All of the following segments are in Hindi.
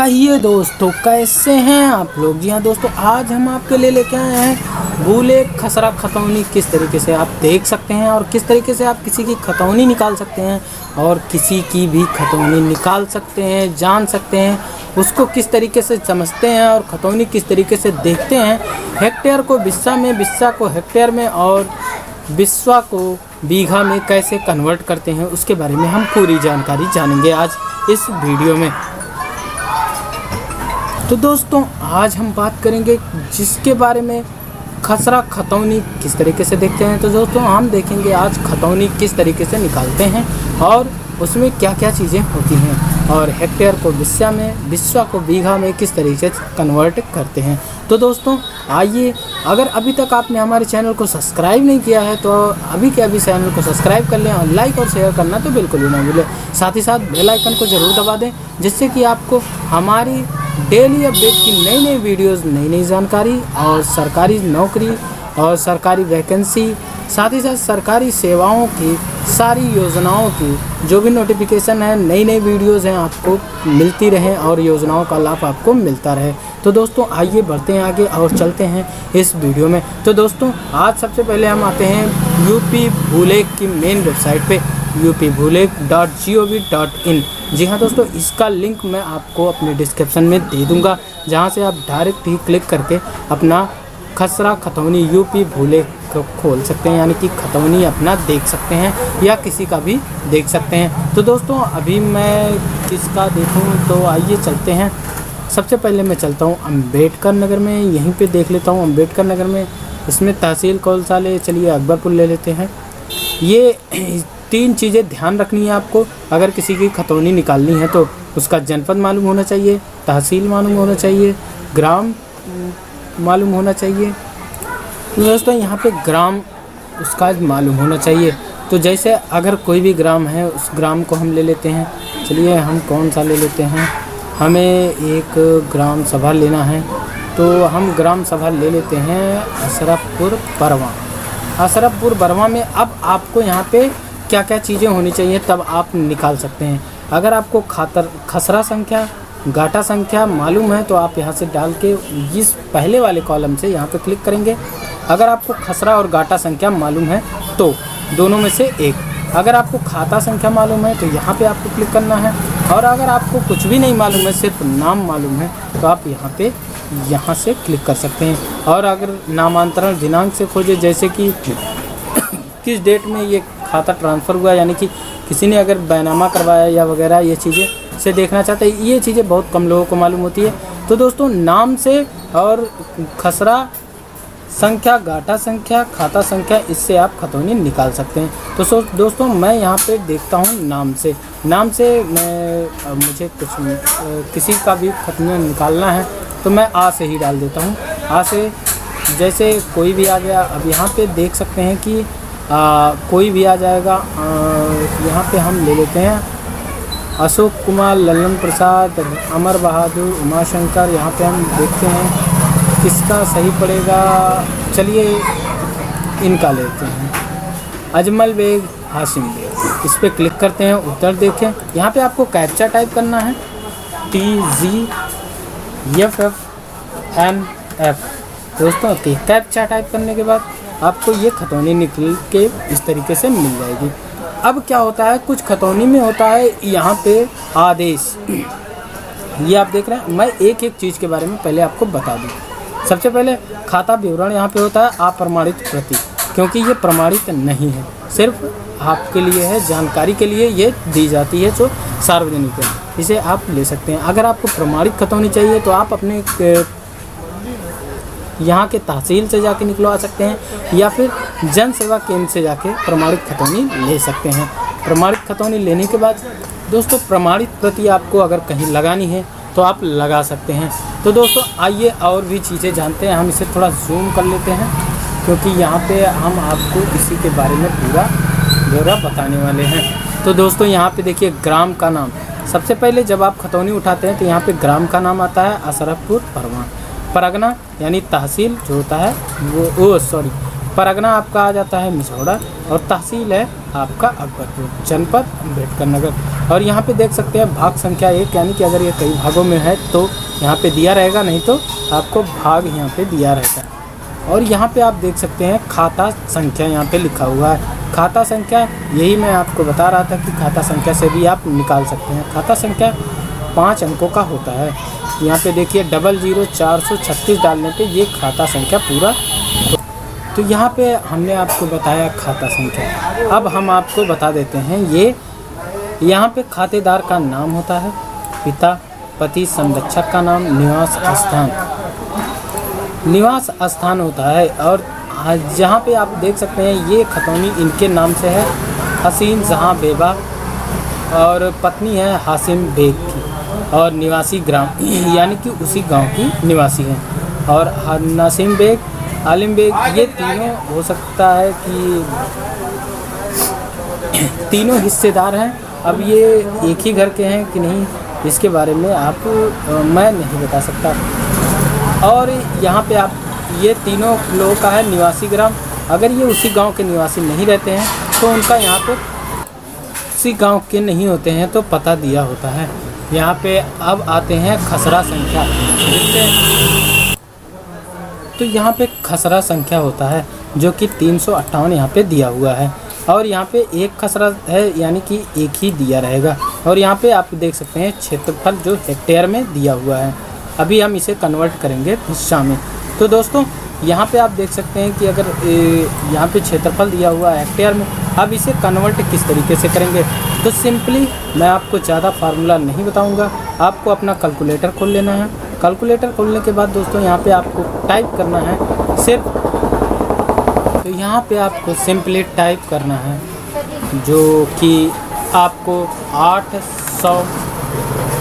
कहिए दोस्तों, कैसे हैं आप लोग। जी हाँ दोस्तों, आज हम आपके लिए लेके आए हैं भूले खसरा खतौनी। किस तरीके से आप देख सकते हैं और किस तरीके से आप किसी की खतौनी निकाल सकते हैं और किसी की भी खतौनी निकाल सकते हैं, जान सकते हैं उसको किस तरीके से समझते हैं और खतौनी किस तरीके से देखते हैं। हेक्टेयर को बिस्सा में, बिस्सा को हेक्टेयर में और बिस्वा को बीघा में कैसे कन्वर्ट करते हैं, उसके बारे में हम पूरी जानकारी जानेंगे आज इस वीडियो में। तो दोस्तों, आज हम बात करेंगे जिसके बारे में खसरा खतौनी किस तरीके से देखते हैं। तो दोस्तों, हम देखेंगे आज खतौनी किस तरीके से निकालते हैं और उसमें क्या क्या चीज़ें होती हैं और हेक्टेयर को बिस्सा में, बिस्वा को बीघा में किस तरीके से कन्वर्ट करते हैं। तो दोस्तों आइए, अगर अभी तक आपने हमारे चैनल को सब्सक्राइब नहीं किया है तो अभी के अभी चैनल को सब्सक्राइब कर लें और लाइक और शेयर करना तो बिल्कुल भी ना भूलें। साथ ही साथ बेल आइकन को ज़रूर दबा दें, जिससे कि आपको हमारी डेली अपडेट की नई नई वीडियोस, नई नई जानकारी और सरकारी नौकरी और सरकारी वैकेंसी, साथ ही साथ सरकारी सेवाओं की सारी योजनाओं की जो भी नोटिफिकेशन है, नई नई वीडियोस हैं, आपको मिलती रहें और योजनाओं का लाभ आपको मिलता रहे। तो दोस्तों आइए बढ़ते हैं आगे और चलते हैं इस वीडियो में। तो दोस्तों, आज सबसे पहले हम आते हैं यूपी भूलेख की मेन वेबसाइट पे, upbhuleg.gov.in। जी हाँ दोस्तों, इसका लिंक मैं आपको अपने डिस्क्रिप्शन में दे दूँगा, जहाँ से आप डायरेक्ट ही क्लिक करके अपना खसरा खतौनी यूपी भूलेख को खोल सकते हैं, यानी कि खतौनी अपना देख सकते हैं या किसी का भी देख सकते हैं। तो दोस्तों, अभी मैं किसका देखूं, तो आइए चलते हैं। सबसे पहले मैं चलता हूं अम्बेडकर नगर में, यहीं पे देख लेता हूं अम्बेडकर नगर में। इसमें तहसील कौन सा ले, चलिए अकबरपुर ले लेते हैं। ये 3 चीज़ें ध्यान रखनी है आपको अगर किसी की खतौनी निकालनी है। तो उसका जनपद मालूम होना चाहिए, तहसील मालूम होना चाहिए, ग्राम मालूम होना चाहिए। तो दोस्तों यहाँ पे ग्राम उसका मालूम होना चाहिए। तो जैसे अगर कोई भी ग्राम है, उस ग्राम को हम ले लेते हैं। चलिए हम कौन सा ले लेते हैं, हमें एक ग्राम सभा लेना है, तो हम ग्राम सभा ले लेते हैं अशरफपुर बरवा। अशरफपुर बरवा में अब आपको यहाँ पे क्या क्या चीज़ें होनी चाहिए, तब आप निकाल सकते हैं। अगर आपको खसरा संख्या, गाटा संख्या मालूम है तो आप यहाँ से डाल के इस पहले वाले कॉलम से यहाँ पे क्लिक करेंगे। अगर आपको खसरा और गाटा संख्या मालूम है तो दोनों में से एक। अगर आपको खाता संख्या मालूम है तो यहाँ पे आपको क्लिक करना है। और अगर आपको कुछ भी नहीं मालूम है, सिर्फ नाम मालूम है, तो आप यहाँ से क्लिक कर सकते हैं। और अगर नामांतरण दिनांक से खोजे, जैसे कि किस डेट में ये खाता ट्रांसफ़र हुआ, यानी कि किसी ने अगर बैनामा करवाया या वगैरह, ये चीज़ें से देखना चाहते हैं। ये चीज़ें बहुत कम लोगों को मालूम होती है। तो दोस्तों, नाम से और खसरा संख्या, गाटा संख्या, खाता संख्या, इससे आप खतौनी निकाल सकते हैं। तो दोस्तों, मैं यहाँ पे देखता हूँ नाम से। नाम से मैं मुझे किसी का भी खतौनी निकालना है तो मैं आ से ही डाल देता हूँ। आ से जैसे कोई भी आ गया। अब यहाँ पे देख सकते हैं कि कोई भी आ जाएगा। यहाँ पे हम ले लेते हैं अशोक कुमार, ललन प्रसाद, अमर बहादुर, उमाशंकर। यहाँ पे हम देखते हैं किसका सही पड़ेगा। चलिए इनका लेते हैं, अजमल बेग, हाशिम बेग। इस पर क्लिक करते हैं, उत्तर देखें। यहाँ पे आपको कैप्चा टाइप करना है, TGFFNF। दोस्तों, कैप्चा टाइप करने के बाद आपको ये खतौनी निकल के इस तरीके से मिल जाएगी। अब क्या होता है, कुछ खतौनी में होता है यहाँ पे आदेश। ये आप देख रहे हैं। मैं एक एक चीज़ के बारे में पहले आपको बता दूँ। सबसे पहले खाता विवरण यहाँ पे होता है अप्रमाणित प्रति, क्योंकि ये प्रमाणित नहीं है, सिर्फ आपके लिए है, जानकारी के लिए ये दी जाती है, जो सार्वजनिक है, इसे आप ले सकते हैं। अगर आपको प्रमाणित खतौनी चाहिए तो आप अपने यहाँ के तहसील से जाके निकलवा सकते हैं या फिर जन सेवा केंद्र से जाके प्रमाणित खतौनी ले सकते हैं। प्रमाणित खतौनी लेने के बाद दोस्तों, प्रमाणित प्रति आपको अगर कहीं लगानी है तो आप लगा सकते हैं। तो दोस्तों आइए और भी चीज़ें जानते हैं। हम इसे थोड़ा जूम कर लेते हैं, क्योंकि यहाँ पे हम आपको इसी के बारे में पूरा ब्यौरा बताने वाले हैं। तो दोस्तों, यहाँ पे देखिए ग्राम का नाम। सबसे पहले जब आप खतौनी उठाते हैं तो यहाँ पे ग्राम का नाम आता है अशरफपुर बरवा। परगना यानी तहसील जो होता है परगना आपका आ जाता है मिझौड़ा और तहसील है आपका अकबरपुर। जनपद अम्बेडकर नगर। और यहाँ पे देख सकते हैं भाग संख्या 1, यानी कि अगर ये कई भागों में है तो यहाँ पे दिया रहेगा, नहीं तो आपको भाग यहाँ पे दिया रहेगा। और यहाँ पे आप देख सकते हैं खाता संख्या यहाँ पे लिखा हुआ है। खाता संख्या, यही मैं आपको बता रहा था कि खाता संख्या से भी आप निकाल सकते हैं। खाता संख्या 5 अंकों का होता है। यहाँ पे देखिए 00436 डालने पे ये खाता संख्या पूरा। तो यहाँ पे हमने आपको बताया खाता संख्या। अब हम आपको बता देते हैं ये यहाँ पे खातेदार का नाम होता है, पिता, पति, संरक्षक का नाम, निवास स्थान होता है। और जहाँ पे आप देख सकते हैं ये खतौनी इनके नाम से है, हसीन जहाँ बेबा, और पत्नी है हासिम बेग की, और निवासी ग्राम यानी कि उसी गांव की निवासी हैं। और नासिम बेग, आलिम बेग, ये तीनों हो सकता है कि तीनों हिस्सेदार हैं। अब ये एक ही घर के हैं कि नहीं, इसके बारे में मैं नहीं बता सकता। और यहाँ पे आप ये तीनों लोगों का है निवासी ग्राम। अगर ये उसी गांव के निवासी नहीं रहते हैं तो उनका यहाँ पे उसी गांव के नहीं होते हैं तो पता दिया होता है। यहाँ पे अब आते हैं खसरा संख्या। तो यहाँ पे खसरा संख्या होता है जो कि 358 यहाँ पे दिया हुआ है। और यहाँ पे एक खसरा है, यानी कि एक ही दिया रहेगा। और यहाँ पे आप देख सकते हैं क्षेत्रफल जो हेक्टेयर में दिया हुआ है। अभी हम इसे कन्वर्ट करेंगे हिस्सा में। तो दोस्तों यहाँ पे आप देख सकते हैं कि अगर यहाँ पे क्षेत्रफल दिया हुआ है हेक्टेयर में, अब इसे कन्वर्ट किस तरीके से करेंगे। तो सिंपली मैं आपको ज़्यादा फार्मूला नहीं बताऊँगा, आपको अपना कैलकुलेटर खोल लेना है। कैलकुलेटर खोलने के बाद दोस्तों यहाँ पे आपको टाइप करना है सिर्फ, तो यहाँ पे आपको सिंपली टाइप करना है जो कि आपको 800,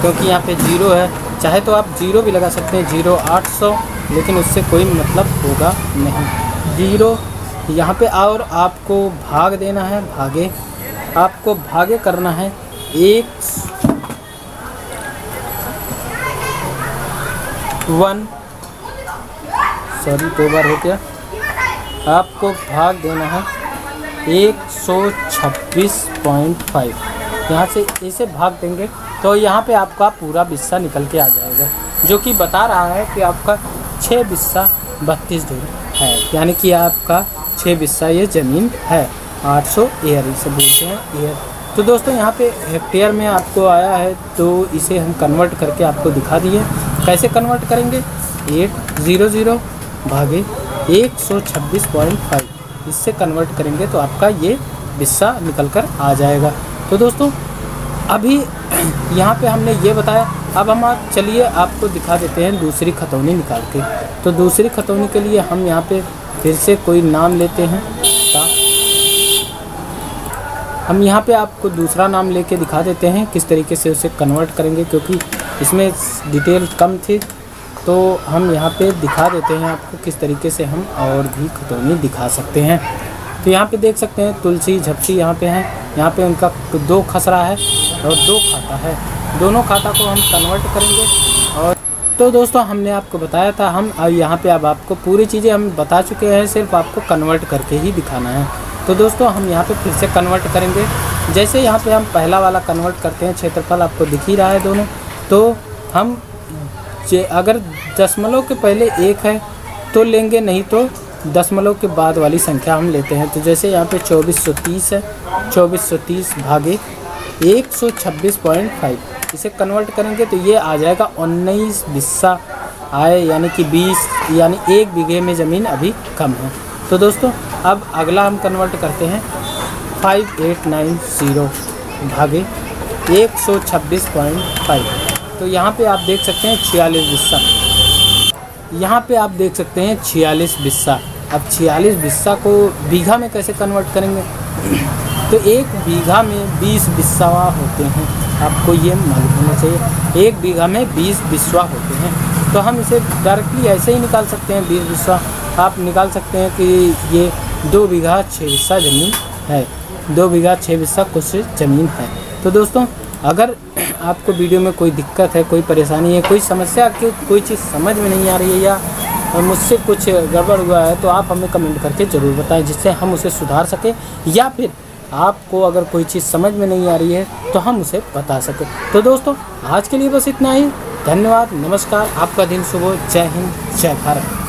क्योंकि यहाँ पे 0 है, चाहे तो आप 0 भी लगा सकते हैं, 0800, लेकिन उससे कोई मतलब होगा नहीं। 0 यहाँ पे, और आपको भाग देना है, आपको भागे करना है 2 बार हो गया। आपको भाग देना है 126.5। यहाँ से इसे भाग देंगे तो यहाँ पे आपका पूरा बिस्सा निकल के आ जाएगा, जो कि बता रहा है कि आपका 6 बिस्सा 32 धुर है, यानी कि आपका 6 बिस्सा ये ज़मीन है। 800 एयर इसे बोलते हैं, एयर। तो दोस्तों यहाँ पे हेक्टेयर में आपको आया है, तो इसे हम कन्वर्ट करके आपको दिखा दिए। कैसे कन्वर्ट करेंगे, 800 भागे 126.5, इससे कन्वर्ट करेंगे तो आपका ये बिस्सा निकल कर आ जाएगा। तो दोस्तों अभी यहाँ पे हमने ये बताया, अब हम चलिए आपको दिखा देते हैं दूसरी खतौनी निकाल के। तो दूसरी खतौनी के लिए हम यहाँ पे फिर से कोई नाम लेते हैं। हम यहाँ पे आपको दूसरा नाम लेके दिखा देते हैं किस तरीके से उसे कन्वर्ट करेंगे, क्योंकि इसमें डिटेल कम थी। तो हम यहाँ पे दिखा देते हैं आपको किस तरीके से हम और भी खतौनी दिखा सकते हैं। तो यहाँ पे देख सकते हैं तुलसी झपसी यहाँ पे हैं, यहाँ पे उनका 2 खसरा है और 2 खाता है। दोनों खाता को हम कन्वर्ट करेंगे। और तो दोस्तों हमने आपको बताया था, हम यहाँ पे अब आपको पूरी चीज़ें हम बता चुके हैं, सिर्फ आपको कन्वर्ट करके ही दिखाना है। तो दोस्तों हम यहाँ पे फिर से कन्वर्ट करेंगे। जैसे यहाँ पे हम पहला वाला कन्वर्ट करते हैं, क्षेत्रफल आपको दिख ही रहा है दोनों। तो हम अगर दशमलव के पहले 1 है तो लेंगे, नहीं तो दशमलव के बाद वाली संख्या हम लेते हैं। तो जैसे यहाँ पे 2430 है, 2430 भागे 126.5, इसे कन्वर्ट करेंगे तो ये आ जाएगा 19 बिस्सा आए, यानी कि 20, यानी 1 बीघे में ज़मीन अभी कम है। तो दोस्तों अब अगला हम कन्वर्ट करते हैं 5890 भागे 126.5। तो यहाँ पे आप देख सकते हैं 46 बिस्सा, यहाँ पे आप देख सकते हैं 46 बिस्सा। अब 46 बिस्सा को बीघा में कैसे कन्वर्ट करेंगे, तो 1 बीघा में 20 बिस्सा होते हैं, आपको ये मालूम होना चाहिए। 1 बीघा में 20 बिस्वा होते हैं। तो हम इसे डायरेक्टली ऐसे ही निकाल सकते हैं। 20 बिस्वा आप निकाल सकते हैं कि ये 2 बीघा 6 बिस्सा ज़मीन है, 2 बीघा 6 बिस्सा कुछ ज़मीन है। तो दोस्तों अगर आपको वीडियो में कोई दिक्कत है, कोई परेशानी है, कोई समस्या की कोई चीज़ समझ में नहीं आ रही है, या मुझसे कुछ गड़बड़ हुआ है, तो आप हमें कमेंट करके ज़रूर बताएं, जिससे हम उसे सुधार सकें, या फिर आपको अगर कोई चीज़ समझ में नहीं आ रही है तो हम उसे बता सकें। तो दोस्तों आज के लिए बस इतना ही। धन्यवाद, नमस्कार, आपका दिन शुभ हो। जय हिंद, जय भारत।